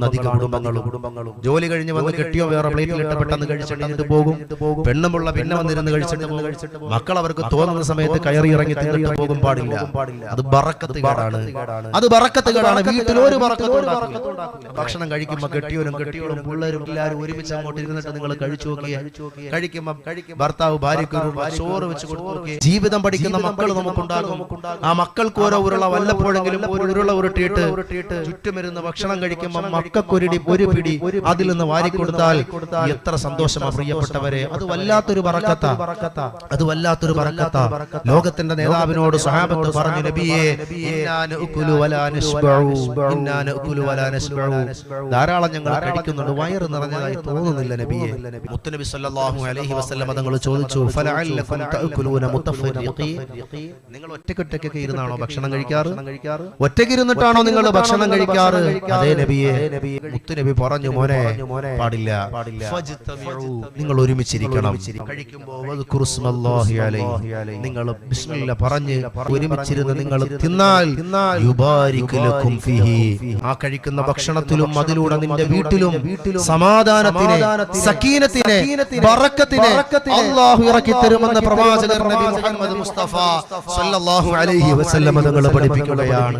അധിക കുടുംബങ്ങളും ജോലി കഴിഞ്ഞ് വന്ന് കെട്ടിയോ വേറെ പ്ലേറ്റിലിട്ട് പെട്ടെന്ന് കഴിച്ചിട്ട് പോകും. പെണ്ണുമുള്ള പിന്നെ വന്നിരുന്ന് കഴിച്ചിട്ട് പോകും. മക്കൾ അവർക്ക് തോന്നുന്ന സമയത്ത് കയറി ഇറങ്ങി തിന്നിട്ട് പോകും പാടില്ല. അത് ബറക്കത്ത് കേടാണ്. അത് ബറക്കത്ത് കേടാണ്. വീട്ടിൽ ഒരു ഭക്ഷണം കഴിക്കുമ്പോൾ കെട്ടിയോരും കെട്ടിയോളും പിള്ളേരും എല്ലാവരും ഒരുമിച്ച് അങ്ങോട്ട് ഇരുന്നിട്ട് നിങ്ങൾ കഴിച്ചു നോക്കിയേ. കഴിക്കുമ്പോൾ ഭർത്താവ് ഭാര്യയ്ക്ക് ചോറ് വെച്ച് കൊടുത്തു. ജീവിതം പഠിക്കുന്ന മക്കൾ നമുക്കുണ്ടാകും. ആ മക്കൾക്ക് ഓരോ ഉരുള വല്ലപ്പോഴെങ്കിലും ഒരു ഉരുള ഉരുട്ടിയിട്ട് ചുറ്റുമിരുന്ന് ഭക്ഷണം കഴിക്കുമ്പോൾ മക്കൾക്കൊരു പിടി അതിൽ നിന്ന് വാരിക്കൊടുത്താൽ എത്ര സന്തോഷമാ പ്രിയപ്പെട്ടവരെ. അത് വല്ലാത്തൊരു ബറക്കത്താ. അത് വല്ലാത്തൊരു ബറക്കത്താ. ലോകത്തിന്റെ നേതാവിനോട് സ്വഹാബത്ത് പറഞ്ഞു, നബിയേ ഇന്നാ നഅകുലു വലാ നശ്ബഉ, ഇന്നാ നഅകുലു വലാ നശ്ബഉ. ധാരാളം ഞങ്ങൾ കഴിക്കുന്നുണ്ട്, വയറ് നിറഞ്ഞതായി തോന്നുന്നില്ല നബിയേ. മുത്തുനബി സല്ലല്ലാഹു അലൈഹി വസല്ലം തങ്ങൾ ചോദിച്ചു, ഫലഅല്ലകും തഅകുലൂന മുതഫരിഖീൻ. നിങ്ങൾ ഒറ്റയ്ക്കൊറ്റയ്ക്കൊക്കെ ഇരുന്നാണോ ഭക്ഷണം കഴിക്കാറ്? ഒറ്റയ്ക്ക് ഇരുന്നിട്ടാണോ നിങ്ങൾ ഭക്ഷണം കഴിക്കാറ്? അതേ നബിയേ. മുത്തുനബി പറഞ്ഞു, മോനെ പാടില്ല, നിങ്ങൾ ഒരുമിച്ചിരിക്കണം. കഴിക്കുമ്പോൾ നിങ്ങൾ ബിസ്മില്ലാ പറഞ്ഞ് ഒരുമിച്ചിരുന്ന് നിങ്ങൾ തിന്നാൽ യുബാരിക് ലക്കും ഫീഹി, ആ കഴിക്കുന്ന ഭക്ഷണത്തിലും അതിലൂടെ നിന്റെ വീട്ടിലും സമാധാനത്തിനെ, സക്കീനത്തിനെ, ബറക്കത്തിനെ അല്ലാഹു ഇറക്കി തരുമെന്ന് പ്രവാചകർ നബി മുഹമ്മദ് മുസ്തഫ സല്ലല്ലാഹു അലൈഹി വസല്ലം തങ്ങൾ പഠിപ്പിക്കുകയാണ്.